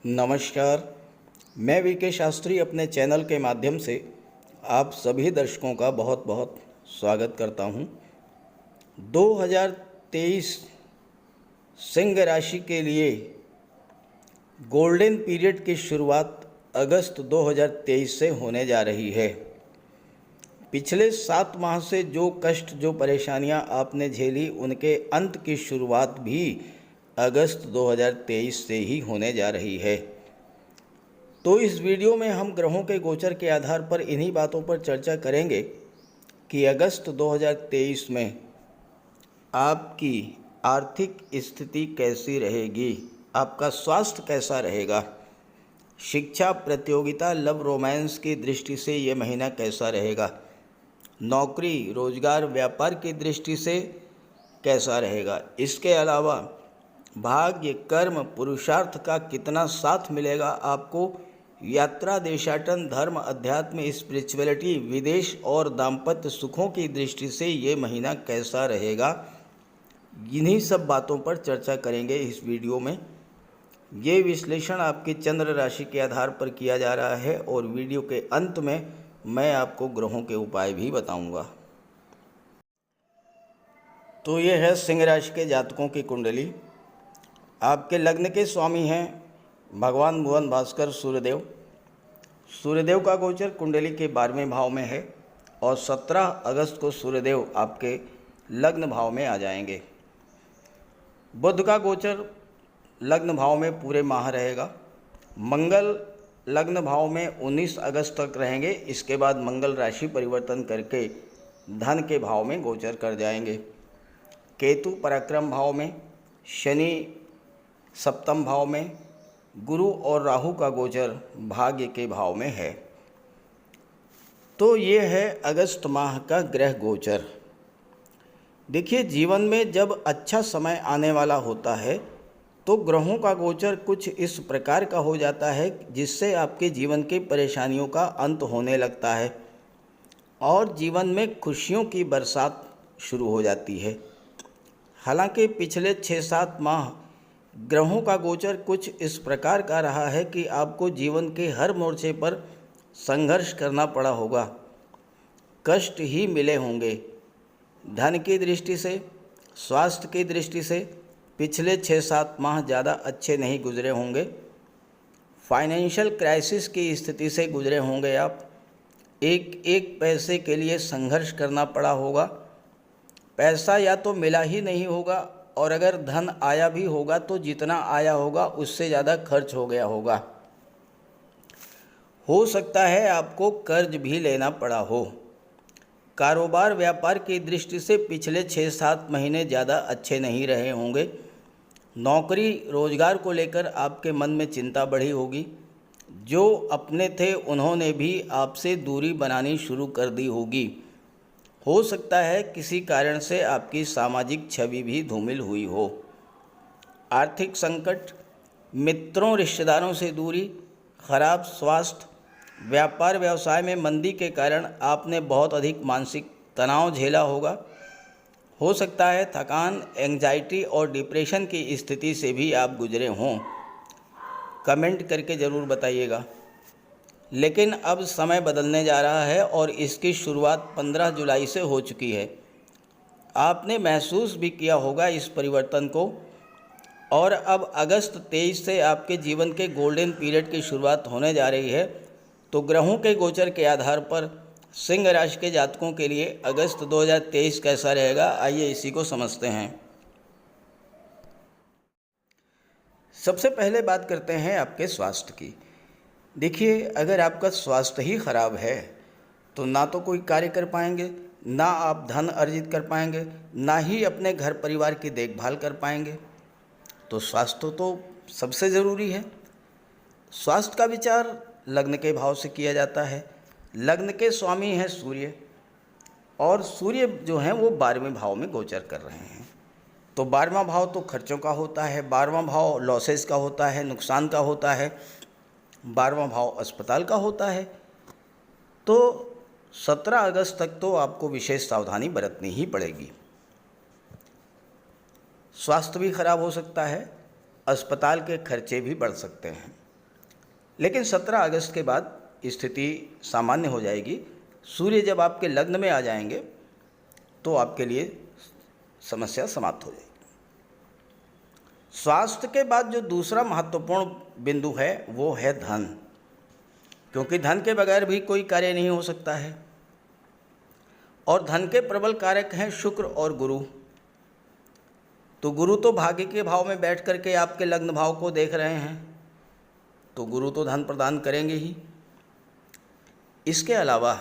नमस्कार। मैं वीके शास्त्री अपने चैनल के माध्यम से आप सभी दर्शकों का बहुत बहुत स्वागत करता हूं। 2023 सिंह राशि के लिए गोल्डन पीरियड की शुरुआत अगस्त 2023 से होने जा रही है। पिछले 7 माह से जो कष्ट, जो परेशानियां आपने झेली, उनके अंत की शुरुआत भी अगस्त 2023 से ही होने जा रही है। तो इस वीडियो में हम ग्रहों के गोचर के आधार पर इन्हीं बातों पर चर्चा करेंगे कि अगस्त 2023 में आपकी आर्थिक स्थिति कैसी रहेगी, आपका स्वास्थ्य कैसा रहेगा, शिक्षा, प्रतियोगिता, लव, रोमांस की दृष्टि से ये महीना कैसा रहेगा, नौकरी, रोजगार, व्यापार की दृष्टि से कैसा रहेगा। इसके अलावा भाग्य, कर्म, पुरुषार्थ का कितना साथ मिलेगा आपको, यात्रा, देशाटन, धर्म, अध्यात्म, स्पिरिचुअलिटी, विदेश और दाम्पत्य सुखों की दृष्टि से ये महीना कैसा रहेगा, इन्हीं सब बातों पर चर्चा करेंगे इस वीडियो में। ये विश्लेषण आपकी चंद्र राशि के आधार पर किया जा रहा है और वीडियो के अंत में मैं आपको ग्रहों के उपाय भी बताऊंगा। तो ये है सिंह राशि के जातकों की कुंडली। आपके लग्न के स्वामी हैं भगवान भुवन भास्कर सूर्यदेव। सूर्यदेव का गोचर कुंडली के 12वें भाव में है और 17 अगस्त को सूर्यदेव आपके लग्न भाव में आ जाएंगे। बुध का गोचर लग्न भाव में पूरे माह रहेगा। मंगल लग्न भाव में 19 अगस्त तक रहेंगे। इसके बाद मंगल राशि परिवर्तन करके धन के भाव में गोचर कर जाएंगे। केतु पराक्रम भाव में, शनि सप्तम भाव में, गुरु और राहु का गोचर भाग्य के भाव में है। तो ये है अगस्त माह का ग्रह गोचर। देखिए, जीवन में जब अच्छा समय आने वाला होता है तो ग्रहों का गोचर कुछ इस प्रकार का हो जाता है जिससे आपके जीवन की परेशानियों का अंत होने लगता है और जीवन में खुशियों की बरसात शुरू हो जाती है। हालांकि पिछले 6-7 माह ग्रहों का गोचर कुछ इस प्रकार का रहा है कि आपको जीवन के हर मोर्चे पर संघर्ष करना पड़ा होगा, कष्ट ही मिले होंगे। धन की दृष्टि से, स्वास्थ्य की दृष्टि से पिछले 6-7 माह ज़्यादा अच्छे नहीं गुजरे होंगे। फाइनेंशियल क्राइसिस की स्थिति से गुजरे होंगे आप। एक एक पैसे के लिए संघर्ष करना पड़ा होगा। पैसा या तो मिला ही नहीं होगा और अगर धन आया भी होगा तो जितना आया होगा उससे ज़्यादा खर्च हो गया होगा। हो सकता है आपको कर्ज भी लेना पड़ा हो। कारोबार, व्यापार की दृष्टि से पिछले 6-7 महीने ज़्यादा अच्छे नहीं रहे होंगे। नौकरी, रोजगार को लेकर आपके मन में चिंता बढ़ी होगी। जो अपने थे उन्होंने भी आपसे दूरी बनानी शुरू कर दी होगी। हो सकता है किसी कारण से आपकी सामाजिक छवि भी धूमिल हुई हो। आर्थिक संकट, मित्रों रिश्तेदारों से दूरी, खराब स्वास्थ्य, व्यापार व्यवसाय में मंदी के कारण आपने बहुत अधिक मानसिक तनाव झेला होगा। हो सकता है थकान, एंग्जाइटी और डिप्रेशन की स्थिति से भी आप गुजरे हों। कमेंट करके ज़रूर बताइएगा। लेकिन अब समय बदलने जा रहा है और इसकी शुरुआत 15 जुलाई से हो चुकी है। आपने महसूस भी किया होगा इस परिवर्तन को और अब अगस्त 23 से आपके जीवन के गोल्डन पीरियड की शुरुआत होने जा रही है। तो ग्रहों के गोचर के आधार पर सिंह राशि के जातकों के लिए अगस्त 2023 कैसा रहेगा, आइए इसी को समझते हैं। सबसे पहले बात करते हैं आपके स्वास्थ्य की। देखिए, अगर आपका स्वास्थ्य ही खराब है तो ना तो कोई कार्य कर पाएंगे, ना आप धन अर्जित कर पाएंगे, ना ही अपने घर परिवार की देखभाल कर पाएंगे। तो स्वास्थ्य तो सबसे ज़रूरी है। स्वास्थ्य का विचार लग्न के भाव से किया जाता है। लग्न के स्वामी हैं सूर्य और सूर्य जो हैं वो 12वें भाव में गोचर कर रहे हैं। तो 12वां भाव तो खर्चों का होता है, 12वां भाव लॉसेस का होता है, नुकसान का होता है, 12वां भाव अस्पताल का होता है। तो 17 अगस्त तक तो आपको विशेष सावधानी बरतनी ही पड़ेगी। स्वास्थ्य भी खराब हो सकता है, अस्पताल के खर्चे भी बढ़ सकते हैं। लेकिन 17 अगस्त के बाद स्थिति सामान्य हो जाएगी। सूर्य जब आपके लग्न में आ जाएंगे तो आपके लिए समस्या समाप्त हो जाएगी। स्वास्थ्य के बाद जो दूसरा महत्वपूर्ण बिंदु है वो है धन, क्योंकि धन के बगैर भी कोई कार्य नहीं हो सकता है। और धन के प्रबल कारक हैं शुक्र और गुरु। तो गुरु तो भाग्य के भाव में बैठ करके आपके लग्न भाव को देख रहे हैं, तो गुरु तो धन प्रदान करेंगे ही। इसके अलावा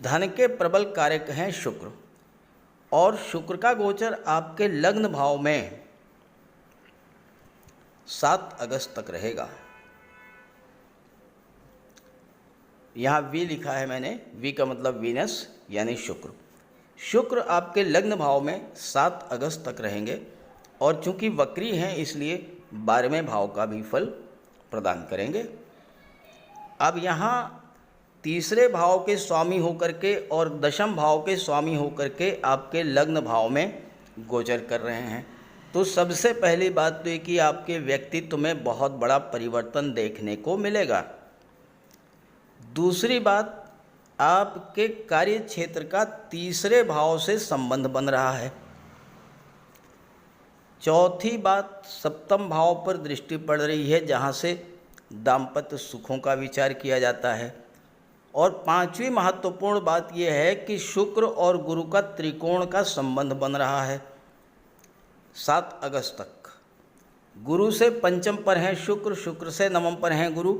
धन के प्रबल कारक हैं शुक्र, और शुक्र का गोचर आपके लग्न भाव में 7 अगस्त तक रहेगा। यहाँ वी लिखा है मैंने, वी का मतलब वीनस यानी शुक्र। शुक्र आपके लग्न भाव में 7 अगस्त तक रहेंगे, और चूंकि वक्री हैं इसलिए 12वें भाव का भी फल प्रदान करेंगे। अब यहाँ तीसरे भाव के स्वामी होकर के और दशम भाव के स्वामी होकर के आपके लग्न भाव में गोचर कर रहे हैं। तो सबसे पहली बात तो ये कि आपके व्यक्तित्व में बहुत बड़ा परिवर्तन देखने को मिलेगा। दूसरी बात, आपके कार्य क्षेत्र का तीसरे भाव से संबंध बन रहा है। चौथी बात, सप्तम भाव पर दृष्टि पड़ रही है जहाँ से दाम्पत्य सुखों का विचार किया जाता है। और पांचवी महत्वपूर्ण बात यह है कि शुक्र और गुरु का त्रिकोण का संबंध बन रहा है 7 अगस्त तक। गुरु से पंचम पर हैं शुक्र, शुक्र से नवम पर हैं गुरु,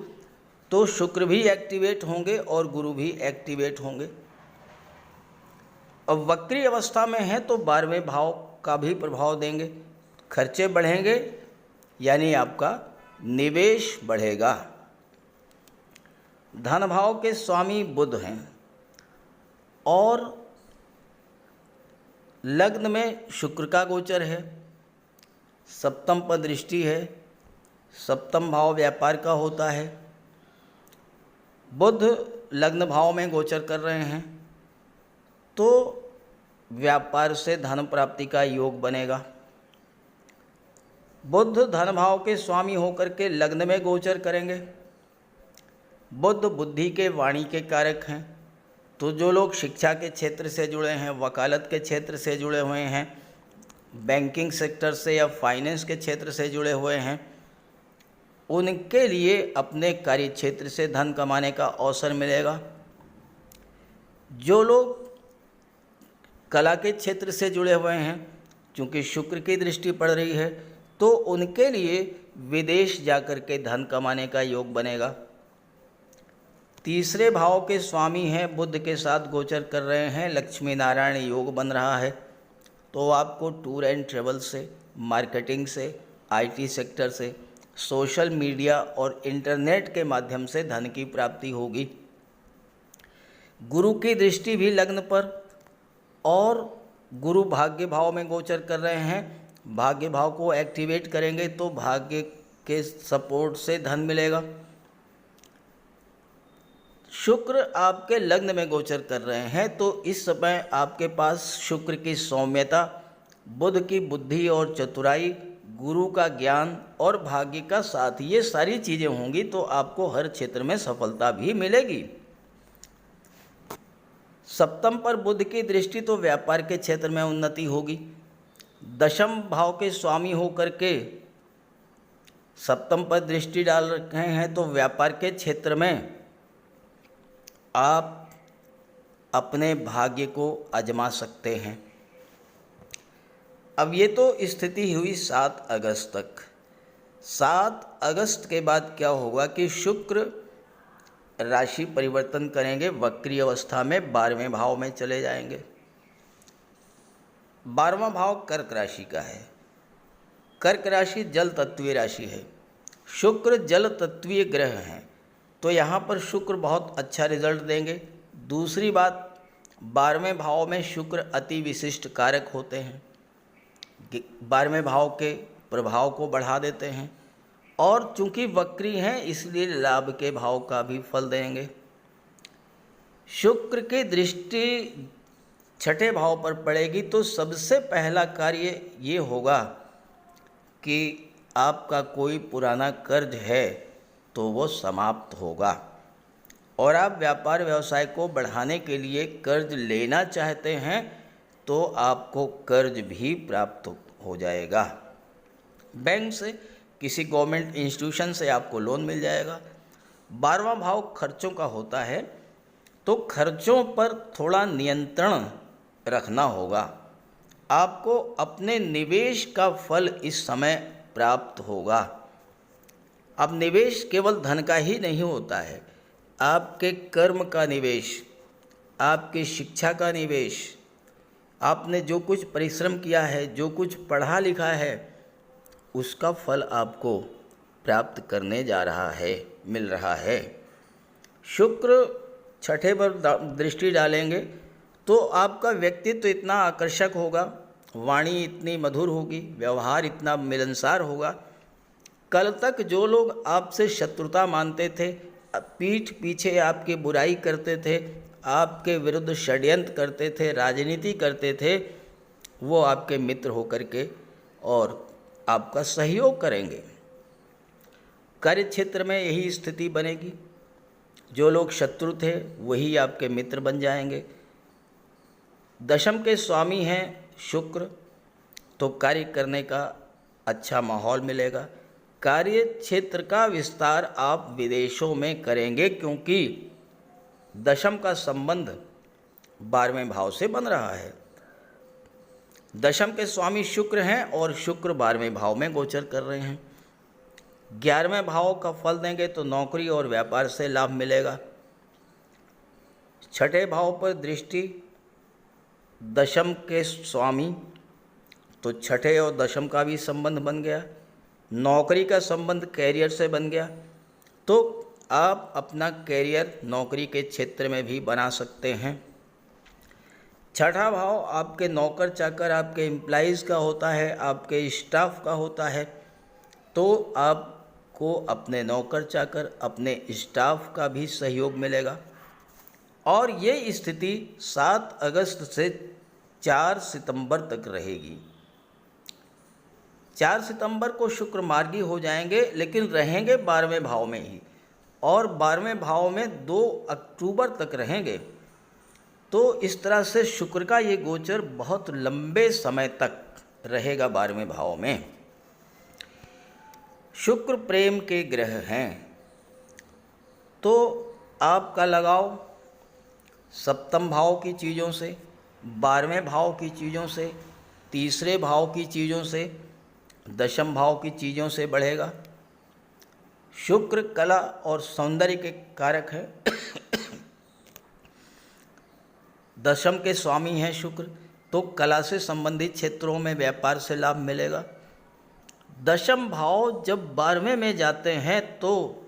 तो शुक्र भी एक्टिवेट होंगे और गुरु भी एक्टिवेट होंगे। अब वक्री अवस्था में है तो 12वें भाव का भी प्रभाव देंगे। खर्चे बढ़ेंगे यानी आपका निवेश बढ़ेगा। धन भाव के स्वामी बुध हैं और लग्न में शुक्र का गोचर है, सप्तम पर दृष्टि है, सप्तम भाव व्यापार का होता है। बुध लग्न भाव में गोचर कर रहे हैं तो व्यापार से धन प्राप्ति का योग बनेगा। बुध धन भाव के स्वामी होकर के लग्न में गोचर करेंगे। बुध बुद्धि के वाणी के कारक हैं, तो जो लोग शिक्षा के क्षेत्र से जुड़े हैं, वकालत के क्षेत्र से जुड़े हुए हैं, बैंकिंग सेक्टर से या फाइनेंस के क्षेत्र से जुड़े हुए हैं, उनके लिए अपने कार्य क्षेत्र से धन कमाने का अवसर मिलेगा। जो लोग कला के क्षेत्र से जुड़े हुए हैं, चूँकि शुक्र की दृष्टि पड़ रही है, तो उनके लिए विदेश जाकर के धन कमाने का योग बनेगा। तीसरे भाव के स्वामी हैं बुध के साथ गोचर कर रहे हैं, लक्ष्मी नारायण योग बन रहा है, तो आपको टूर एंड ट्रेवल से, मार्केटिंग से, आईटी सेक्टर से, सोशल मीडिया और इंटरनेट के माध्यम से धन की प्राप्ति होगी। गुरु की दृष्टि भी लग्न पर, और गुरु भाग्य भाव में गोचर कर रहे हैं। भाग्य भाव को एक्टिवेट करेंगे तो भाग्य के सपोर्ट से धन मिलेगा। शुक्र आपके लग्न में गोचर कर रहे हैं, तो इस समय आपके पास शुक्र की सौम्यता, बुध की बुद्धि और चतुराई, गुरु का ज्ञान और भाग्य का साथ, ये सारी चीज़ें होंगी तो आपको हर क्षेत्र में सफलता भी मिलेगी। सप्तम पर बुध की दृष्टि, तो व्यापार के क्षेत्र में उन्नति होगी। दशम भाव के स्वामी होकर के सप्तम पर दृष्टि डाल रखे हैं, तो व्यापार के क्षेत्र में आप अपने भाग्य को आजमा सकते हैं। अब ये तो स्थिति हुई 7 अगस्त तक। 7 अगस्त के बाद क्या होगा कि शुक्र राशि परिवर्तन करेंगे, वक्री अवस्था में 12वें भाव में चले जाएंगे। 12वां भाव कर्क राशि का है। कर्क राशि जल तत्वीय राशि है, शुक्र जल तत्वीय ग्रह हैं, तो यहाँ पर शुक्र बहुत अच्छा रिजल्ट देंगे। दूसरी बात, 12वें भाव में शुक्र अति विशिष्ट कारक होते हैं, 12वें भाव के प्रभाव को बढ़ा देते हैं, और चूंकि वक्री हैं इसलिए लाभ के भाव का भी फल देंगे। शुक्र की दृष्टि छठे भाव पर पड़ेगी, तो सबसे पहला कार्य ये होगा कि आपका कोई पुराना कर्ज है तो वो समाप्त होगा, और आप व्यापार व्यवसाय को बढ़ाने के लिए कर्ज लेना चाहते हैं तो आपको कर्ज भी प्राप्त हो जाएगा। बैंक से, किसी गवर्नमेंट इंस्टीट्यूशन से आपको लोन मिल जाएगा। 12वां भाव खर्चों का होता है, तो खर्चों पर थोड़ा नियंत्रण रखना होगा। आपको अपने निवेश का फल इस समय प्राप्त होगा। अब निवेश केवल धन का ही नहीं होता है, आपके कर्म का निवेश, आपकी शिक्षा का निवेश, आपने जो कुछ परिश्रम किया है, जो कुछ पढ़ा लिखा है, उसका फल आपको प्राप्त करने जा रहा है, मिल रहा है। शुक्र छठे पर दृष्टि डालेंगे तो आपका व्यक्तित्व इतना आकर्षक होगा, वाणी इतनी मधुर होगी, व्यवहार इतना मिलनसार होगा। कल तक जो लोग आपसे शत्रुता मानते थे, पीठ पीछे आपकी बुराई करते थे, आपके विरुद्ध षड्यंत्र करते थे, राजनीति करते थे, वो आपके मित्र होकर के और आपका सहयोग करेंगे। कार्य क्षेत्र में यही स्थिति बनेगी। जो लोग शत्रु थे वही आपके मित्र बन जाएंगे। दशम के स्वामी हैं शुक्र, तो कार्य करने का अच्छा माहौल मिलेगा। कार्य क्षेत्र का विस्तार आप विदेशों में करेंगे, क्योंकि दशम का संबंध 12वें भाव से बन रहा है। दशम के स्वामी शुक्र हैं और शुक्र 12वें भाव में गोचर कर रहे हैं। 11वें भाव का फल देंगे तो नौकरी और व्यापार से लाभ मिलेगा। छठे भाव पर दृष्टि, दशम के स्वामी, तो छठे और दशम का भी संबंध बन गया। नौकरी का संबंध कैरियर से बन गया, तो आप अपना कैरियर नौकरी के क्षेत्र में भी बना सकते हैं। छठा भाव आपके नौकर चाकर, आपके एम्प्लॉइज़ का होता है, आपके स्टाफ का होता है, तो आपको अपने नौकर चाकर, अपने स्टाफ का भी सहयोग मिलेगा। और ये स्थिति 7 अगस्त से 4 सितंबर तक रहेगी। 4 सितंबर को शुक्र मार्गी हो जाएंगे, लेकिन रहेंगे 12वें भाव में ही, और 12वें भाव में 2 अक्टूबर तक रहेंगे। तो इस तरह से शुक्र का ये गोचर बहुत लंबे समय तक रहेगा 12वें भाव में। शुक्र प्रेम के ग्रह हैं, तो आपका लगाव सप्तम भाव की चीज़ों से, 12वें भाव की चीज़ों से, तीसरे भाव की चीज़ों से, दशम भाव की चीज़ों से बढ़ेगा। शुक्र कला और सौंदर्य के कारक हैं। दशम के स्वामी हैं शुक्र, तो कला से संबंधित क्षेत्रों में व्यापार से लाभ मिलेगा। दशम भाव जब 12वें में जाते हैं तो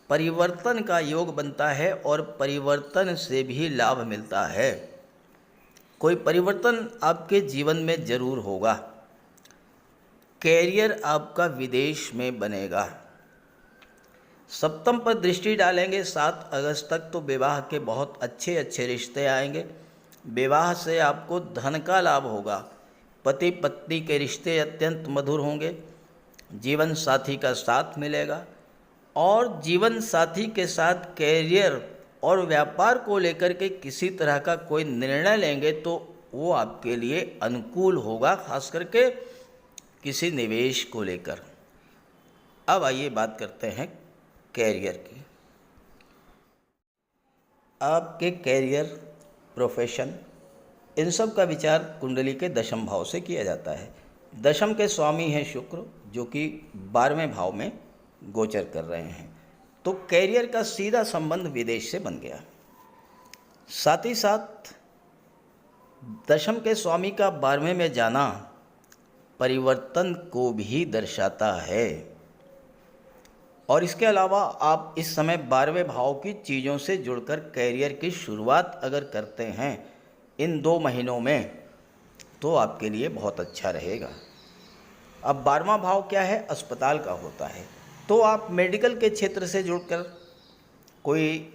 परिवर्तन का योग बनता है, और परिवर्तन से भी लाभ मिलता है। कोई परिवर्तन आपके जीवन में जरूर होगा। कैरियर आपका विदेश में बनेगा। सप्तम पर दृष्टि डालेंगे 7 अगस्त तक, तो विवाह के बहुत अच्छे अच्छे रिश्ते आएंगे। विवाह से आपको धन का लाभ होगा। पति पत्नी के रिश्ते अत्यंत मधुर होंगे। जीवन साथी का साथ मिलेगा, और जीवन साथी के साथ कैरियर और व्यापार को लेकर के किसी तरह का कोई निर्णय लेंगे तो वो आपके लिए अनुकूल होगा, खास करके किसी निवेश को लेकर। अब आइए बात करते हैं कैरियर की। आपके कैरियर, प्रोफेशन, इन सब का विचार कुंडली के दशम भाव से किया जाता है। दशम के स्वामी हैं शुक्र, जो कि 12वें भाव में गोचर कर रहे हैं, तो कैरियर का सीधा संबंध विदेश से बन गया। साथ ही साथ दशम के स्वामी का 12वें में जाना परिवर्तन को भी दर्शाता है। और इसके अलावा आप इस समय 12वें भाव की चीज़ों से जुड़कर कैरियर की शुरुआत अगर करते हैं इन 2 महीनों में, तो आपके लिए बहुत अच्छा रहेगा। अब 12वां भाव क्या है? अस्पताल का होता है। तो आप मेडिकल के क्षेत्र से जुड़कर कोई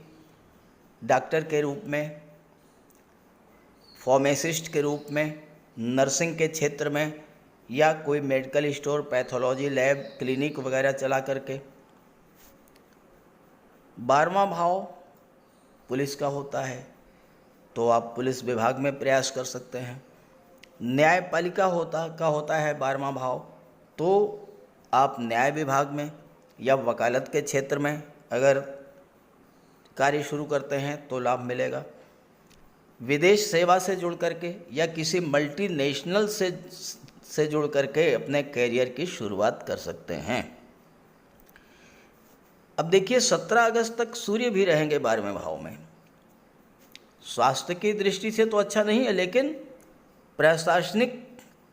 डॉक्टर के रूप में, फार्मासिस्ट के रूप में, नर्सिंग के क्षेत्र में, या कोई medical store, pathology lab, clinic वगैरह चला करके। 12वां भाव पुलिस का होता है, तो आप पुलिस विभाग में प्रयास कर सकते हैं। न्यायपालिका होता है 12वां भाव, तो आप न्याय विभाग में या वकालत के क्षेत्र में अगर कार्य शुरू करते हैं तो लाभ मिलेगा। विदेश सेवा से जुड़ करके या किसी मल्टीनेशनल से जुड़ करके अपने कैरियर की शुरुआत कर सकते हैं। अब देखिए 17 अगस्त तक सूर्य भी रहेंगे 12वें भाव में। स्वास्थ्य की दृष्टि से तो अच्छा नहीं है, लेकिन प्रशासनिक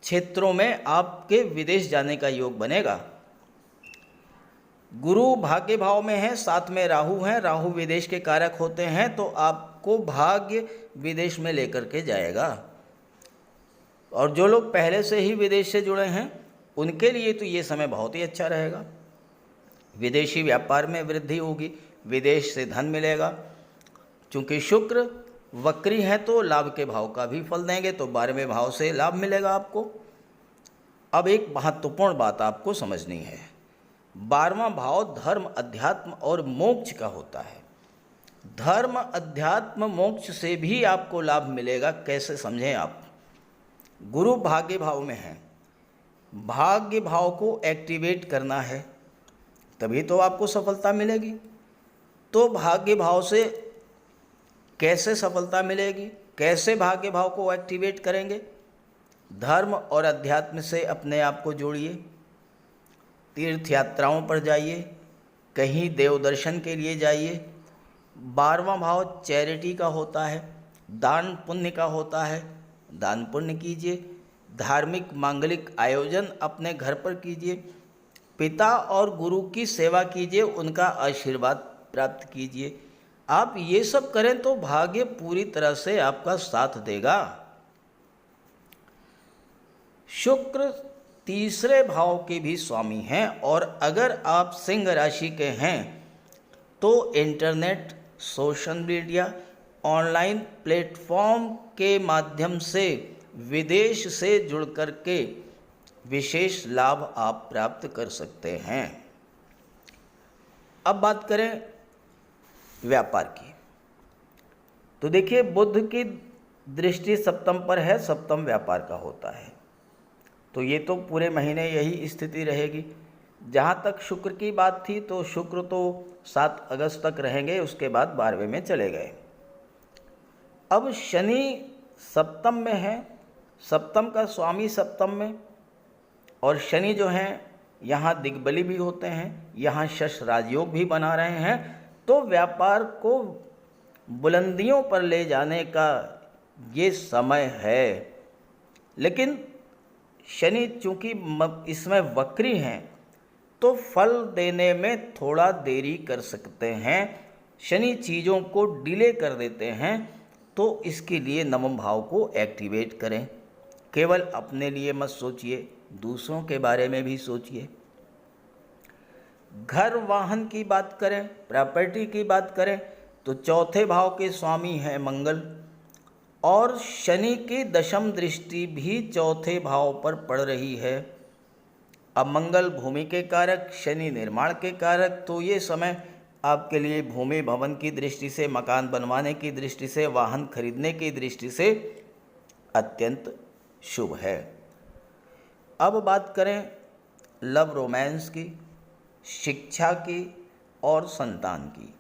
क्षेत्रों में आपके विदेश जाने का योग बनेगा। गुरु भाग्य भाव में है, साथ में राहु हैं, राहु विदेश के कारक होते हैं, तो आपको भाग्य विदेश में लेकर के जाएगा। और जो लोग पहले से ही विदेश से जुड़े हैं उनके लिए तो ये समय बहुत ही अच्छा रहेगा। विदेशी व्यापार में वृद्धि होगी, विदेश से धन मिलेगा। चूँकि शुक्र वक्री है तो लाभ के भाव का भी फल देंगे, तो 12वें भाव से लाभ मिलेगा आपको। अब एक महत्वपूर्ण बात आपको समझनी है, 12वां भाव धर्म, अध्यात्म और मोक्ष का होता है। धर्म, अध्यात्म, मोक्ष से भी आपको लाभ मिलेगा। कैसे समझें आप? गुरु भाग्य भाव में है, भाग्य भाव को एक्टिवेट करना है तभी तो आपको सफलता मिलेगी। तो भाग्य भाव से कैसे सफलता मिलेगी, कैसे भाग्य भाव को एक्टिवेट करेंगे? धर्म और अध्यात्म से अपने आप को जोड़िए, तीर्थ यात्राओं पर जाइए, कहीं देव दर्शन के लिए जाइए। 12वां भाव चैरिटी का होता है, दान पुण्य का होता है, दान पुण्य कीजिए। धार्मिक मांगलिक आयोजन अपने घर पर कीजिए। पिता और गुरु की सेवा कीजिए, उनका आशीर्वाद प्राप्त कीजिए। आप ये सब करें तो भाग्य पूरी तरह से आपका साथ देगा। शुक्र तीसरे भाव के भी स्वामी हैं, और अगर आप सिंह राशि के हैं तो internet, social media, online platform के माध्यम से विदेश से जुड़ कर के विशेष लाभ आप प्राप्त कर सकते हैं। अब बात करें व्यापार की, तो देखिए बुध की दृष्टि सप्तम पर है, सप्तम व्यापार का होता है, तो ये तो पूरे महीने यही स्थिति रहेगी। जहाँ तक शुक्र की बात थी तो शुक्र तो 7 अगस्त तक रहेंगे, उसके बाद 12वें में चले गए। अब शनि सप्तम में है, सप्तम का स्वामी सप्तम में, और शनि जो हैं यहाँ दिग्बली भी होते हैं, यहाँ शश राजयोग भी बना रहे हैं, तो व्यापार को बुलंदियों पर ले जाने का ये समय है। लेकिन शनि चूँकि इसमें वक्री हैं तो फल देने में थोड़ा देरी कर सकते हैं। शनि चीज़ों को डिले कर देते हैं, तो इसके लिए नवम भाव को एक्टिवेट करें। केवल अपने लिए मत सोचिए, दूसरों के बारे में भी सोचिए। घर वाहन की बात करें, प्रॉपर्टी की बात करें, तो चौथे भाव के स्वामी हैं मंगल, और शनि की दशम दृष्टि भी चौथे भाव पर पड़ रही है। अब मंगल भूमि के कारक, शनि निर्माण के कारक, तो ये समय आपके लिए भूमि भवन की दृष्टि से, मकान बनवाने की दृष्टि से, वाहन खरीदने की दृष्टि से अत्यंत शुभ है। अब बात करें लव रोमांस की, शिक्षा की और संतान की,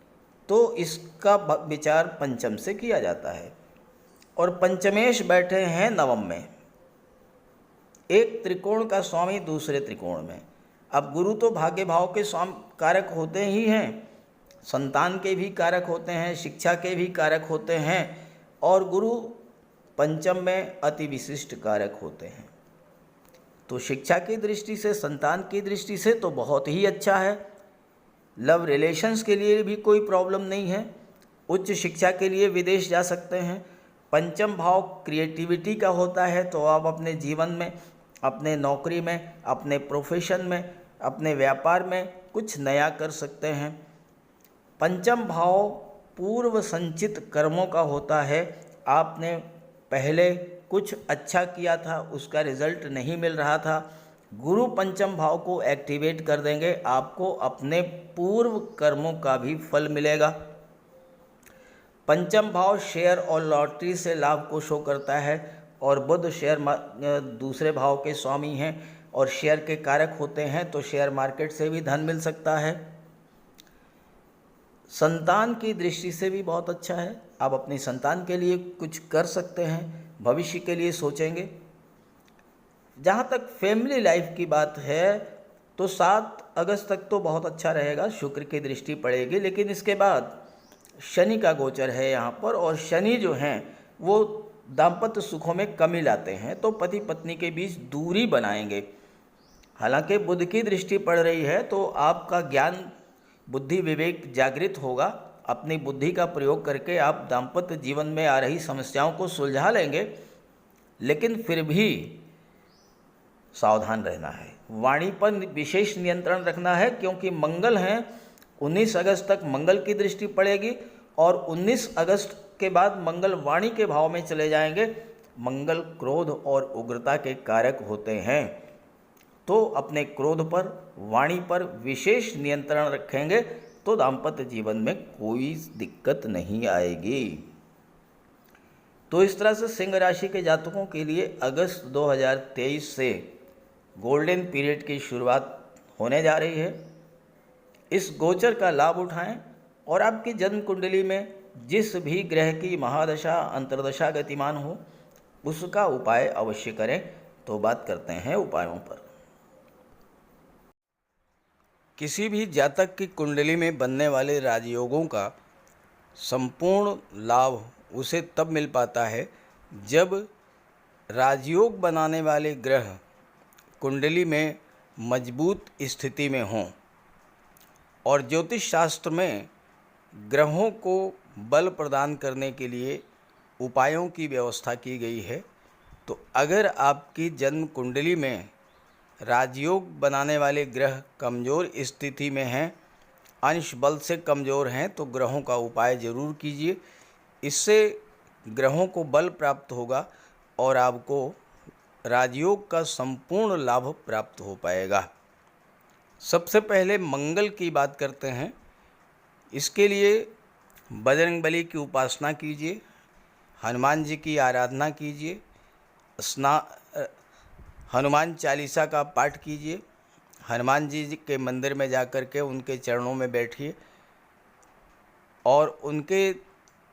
तो इसका विचार पंचम से किया जाता है, और पंचमेश बैठे हैं नवम में। एक त्रिकोण का स्वामी दूसरे त्रिकोण में। अब गुरु तो भाग्य भाव के स्वामी कारक होते ही हैं, संतान के भी कारक होते हैं, शिक्षा के भी कारक होते हैं, और गुरु पंचम में अति विशिष्ट कारक होते हैं। तो शिक्षा की दृष्टि से, संतान की दृष्टि से तो बहुत ही अच्छा है। लव रिलेशंस के लिए भी कोई प्रॉब्लम नहीं है। उच्च शिक्षा के लिए विदेश जा सकते हैं। पंचम भाव क्रिएटिविटी का होता है, तो आप अपने जीवन में, अपने नौकरी में, अपने प्रोफेशन में, अपने व्यापार में कुछ नया कर सकते हैं। पंचम भाव पूर्व संचित कर्मों का होता है। आपने पहले कुछ अच्छा किया था उसका रिजल्ट नहीं मिल रहा था, गुरु पंचम भाव को एक्टिवेट कर देंगे, आपको अपने पूर्व कर्मों का भी फल मिलेगा। पंचम भाव शेयर और लॉटरी से लाभ को शो करता है और बुध दूसरे भाव के स्वामी हैं और शेयर के कारक होते हैं, तो शेयर मार्केट से भी धन मिल सकता है। संतान की दृष्टि से भी बहुत अच्छा है, आप अपनी संतान के लिए कुछ कर सकते हैं, भविष्य के लिए सोचेंगे। जहाँ तक फैमिली लाइफ की बात है तो 7 अगस्त तक तो बहुत अच्छा रहेगा, शुक्र की दृष्टि पड़ेगी, लेकिन इसके बाद शनि का गोचर है यहाँ पर, और शनि जो हैं वो दाम्पत्य सुखों में कमी लाते हैं, तो पति पत्नी के बीच दूरी बनाएंगे। हालांकि बुध की दृष्टि पड़ रही है तो आपका ज्ञान बुद्धि विवेक जागृत होगा, अपनी बुद्धि का प्रयोग करके आप दाम्पत्य जीवन में आ रही समस्याओं को सुलझा लेंगे, लेकिन फिर भी सावधान रहना है, वाणी पर विशेष नियंत्रण रखना है, क्योंकि मंगल हैं। 19 अगस्त तक मंगल की दृष्टि पड़ेगी और 19 अगस्त के बाद मंगल वाणी के भाव में चले जाएंगे। मंगल क्रोध और उग्रता के कारक होते हैं, तो अपने क्रोध पर वाणी पर विशेष नियंत्रण रखेंगे तो दाम्पत्य जीवन में कोई दिक्कत नहीं आएगी। तो इस तरह से सिंह राशि के जातकों के लिए अगस्त 2023 से गोल्डन पीरियड की शुरुआत होने जा रही है। इस गोचर का लाभ उठाएं और आपकी जन्म कुंडली में जिस भी ग्रह की महादशा अंतर्दशा गतिमान हो उसका उपाय अवश्य करें। तो बात करते हैं उपायों पर। किसी भी जातक की कुंडली में बनने वाले राजयोगों का संपूर्ण लाभ उसे तब मिल पाता है जब राजयोग बनाने वाले ग्रह कुंडली में मजबूत स्थिति में हों। और ज्योतिष शास्त्र में ग्रहों को बल प्रदान करने के लिए उपायों की व्यवस्था की गई है। तो अगर आपकी जन्म कुंडली में राजयोग बनाने वाले ग्रह कमज़ोर स्थिति में हैं, अंश बल से कमज़ोर हैं, तो ग्रहों का उपाय ज़रूर कीजिए। इससे ग्रहों को बल प्राप्त होगा और आपको राजयोग का संपूर्ण लाभ प्राप्त हो पाएगा। सबसे पहले मंगल की बात करते हैं। इसके लिए बजरंगबली की उपासना कीजिए, हनुमान जी की आराधना कीजिए, हनुमान चालीसा का पाठ कीजिए, हनुमान जी के मंदिर में जाकर के उनके चरणों में बैठिए और उनके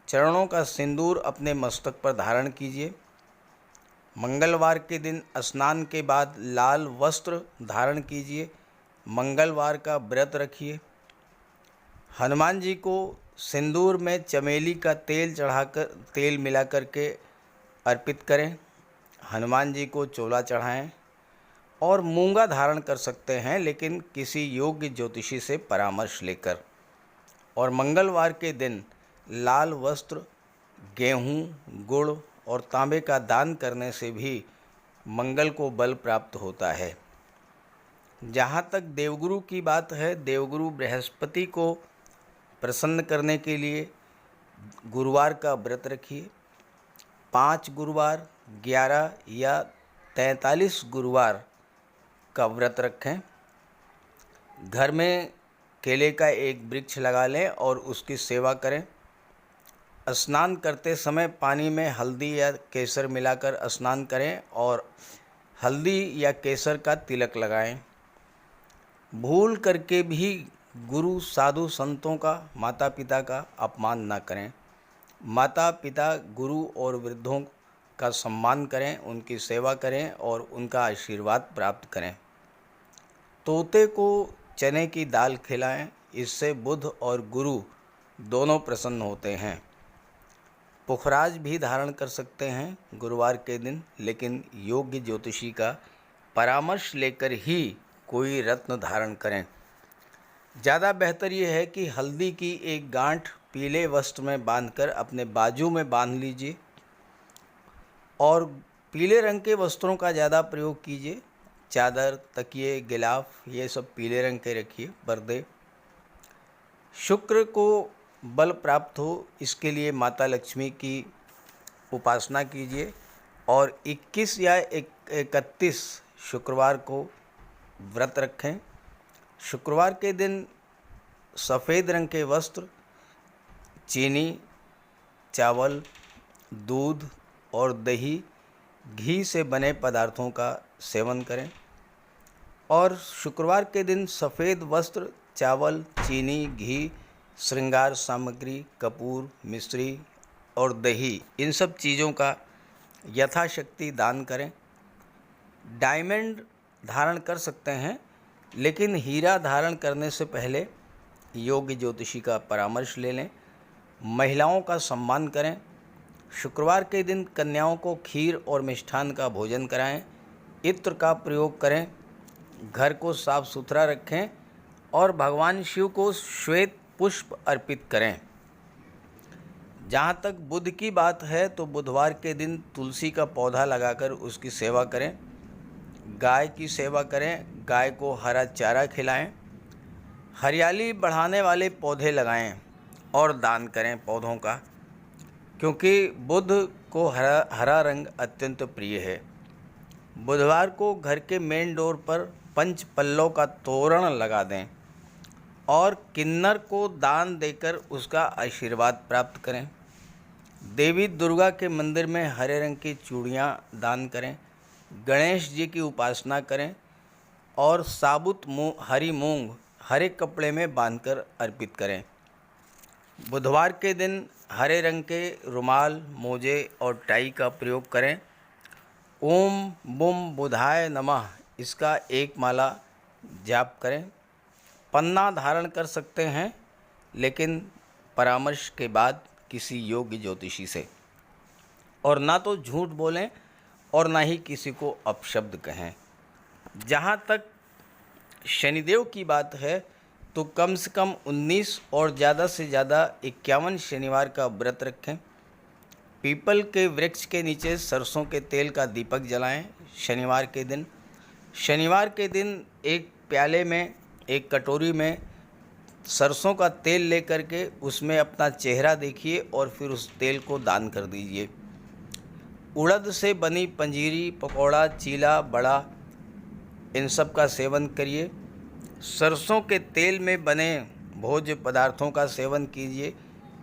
चरणों का सिंदूर अपने मस्तक पर धारण कीजिए। मंगलवार के दिन स्नान के बाद लाल वस्त्र धारण कीजिए, मंगलवार का व्रत रखिए। हनुमान जी को सिंदूर में चमेली का तेल मिला करके अर्पित करें। हनुमान जी को चोला चढ़ाएं और मूंगा धारण कर सकते हैं, लेकिन किसी योग्य ज्योतिषी से परामर्श लेकर। और मंगलवार के दिन लाल वस्त्र, गेहूँ, गुड़ और तांबे का दान करने से भी मंगल को बल प्राप्त होता है। जहाँ तक देवगुरु की बात है, देवगुरु बृहस्पति को प्रसन्न करने के लिए गुरुवार का व्रत रखिए। 5 गुरुवार, 11 या 43 गुरुवार का व्रत रखें। घर में केले का एक वृक्ष लगा लें और उसकी सेवा करें। स्नान करते समय पानी में हल्दी या केसर मिलाकर स्नान करें और हल्दी या केसर का तिलक लगाएं। भूल करके भी गुरु, साधु, संतों का, माता पिता का अपमान ना करें। माता पिता, गुरु और वृद्धों का सम्मान करें, उनकी सेवा करें और उनका आशीर्वाद प्राप्त करें। तोते को चने की दाल खिलाएं, इससे बुध और गुरु दोनों प्रसन्न होते हैं। पुखराज भी धारण कर सकते हैं गुरुवार के दिन, लेकिन योग्य ज्योतिषी का परामर्श लेकर ही कोई रत्न धारण करें। ज़्यादा बेहतर ये है कि हल्दी की एक गांठ पीले वस्त्र में बांधकर अपने बाजू में बांध लीजिए और पीले रंग के वस्त्रों का ज़्यादा प्रयोग कीजिए। चादर, तकिए, गिलाफ ये सब पीले रंग के रखिए, पर्दे। शुक्र को बल प्राप्त हो इसके लिए माता लक्ष्मी की उपासना कीजिए और 21 या 31 शुक्रवार को व्रत रखें। शुक्रवार के दिन सफ़ेद रंग के वस्त्र, चीनी, चावल, दूध और दही, घी से बने पदार्थों का सेवन करें। और शुक्रवार के दिन सफ़ेद वस्त्र, चावल, चीनी, घी, श्रृंगार सामग्री, कपूर, मिश्री और दही, इन सब चीज़ों का यथाशक्ति दान करें। डायमंड धारण कर सकते हैं, लेकिन हीरा धारण करने से पहले योग्य ज्योतिषी का परामर्श ले लें। महिलाओं का सम्मान करें। शुक्रवार के दिन कन्याओं को खीर और मिष्ठान का भोजन कराएं। इत्र का प्रयोग करें। घर को साफ सुथरा रखें और भगवान शिव को श्वेत पुष्प अर्पित करें। जहाँ तक बुध की बात है तो बुधवार के दिन तुलसी का पौधा लगाकर उसकी सेवा करें। गाय की सेवा करें। गाय को हरा चारा खिलाएं। हरियाली बढ़ाने वाले पौधे लगाएं और दान करें पौधों का, क्योंकि बुध को हरा रंग अत्यंत प्रिय है। बुधवार को घर के मेन डोर पर पंच पल्लव का तोरण लगा दें और किन्नर को दान देकर उसका आशीर्वाद प्राप्त करें। देवी दुर्गा के मंदिर में हरे रंग की चूड़ियाँ दान करें। गणेश जी की उपासना करें और साबुत हरी मूंग हरे कपड़े में बांधकर अर्पित करें। बुधवार के दिन हरे रंग के रुमाल, मोजे और टाई का प्रयोग करें। ओम बुम बुधाय नमः इसका एक माला जाप करें। पन्ना धारण कर सकते हैं, लेकिन परामर्श के बाद किसी योग्य ज्योतिषी से। और ना तो झूठ बोलें और ना ही किसी को अपशब्द कहें। जहाँ तक शनिदेव की बात है तो कम से कम 19 और ज़्यादा से ज़्यादा 51 शनिवार का व्रत रखें। पीपल के वृक्ष के नीचे सरसों के तेल का दीपक जलाएं। शनिवार के दिन एक प्याले में, एक कटोरी में सरसों का तेल लेकर के उसमें अपना चेहरा देखिए और फिर उस तेल को दान कर दीजिए। उड़द से बनी पंजीरी, पकौड़ा, चीला, बड़ा, इन सब का सेवन करिए। सरसों के तेल में बने भोज्य पदार्थों का सेवन कीजिए।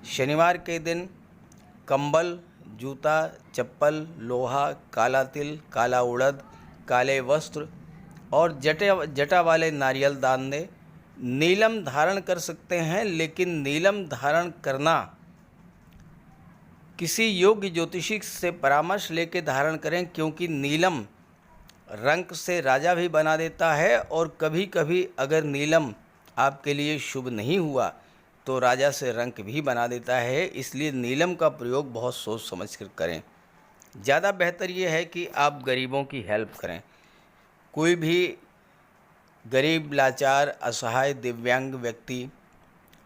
शनिवार के दिन कंबल, जूता, चप्पल, लोहा, काला तिल, काला उड़द, काले वस्त्र और जटा वाले नारियल दान दें। नीलम धारण कर सकते हैं, लेकिन नीलम धारण करना किसी योग्य ज्योतिषी से परामर्श लेकर धारण करें, क्योंकि नीलम रंग से राजा भी बना देता है और कभी कभी अगर नीलम आपके लिए शुभ नहीं हुआ तो राजा से रंक भी बना देता है। इसलिए नीलम का प्रयोग बहुत सोच समझ कर करें। ज़्यादा बेहतर ये है कि आप गरीबों की हेल्प करें। कोई भी गरीब, लाचार, असहाय, दिव्यांग व्यक्ति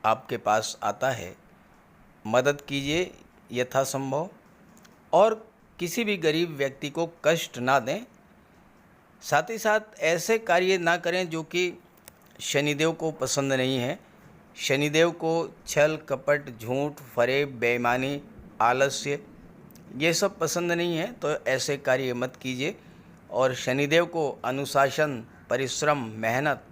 आपके पास आता है, मदद कीजिए यथासंभव और किसी भी गरीब व्यक्ति को कष्ट ना दें। साथ ही साथ ऐसे कार्य ना करें जो कि शनिदेव को पसंद नहीं है। शनिदेव को छल, कपट, झूठ, फरेब, बेईमानी, आलस्य ये सब पसंद नहीं है, तो ऐसे कार्य मत कीजिए। और शनिदेव को अनुशासन, परिश्रम, मेहनत,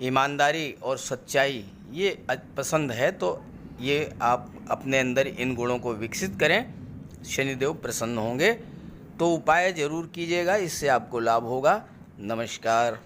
ईमानदारी और सच्चाई ये पसंद है, तो ये आप अपने अंदर इन गुणों को विकसित करें, शनिदेव प्रसन्न होंगे। तो उपाय ज़रूर कीजिएगा, इससे आपको लाभ होगा। नमस्कार।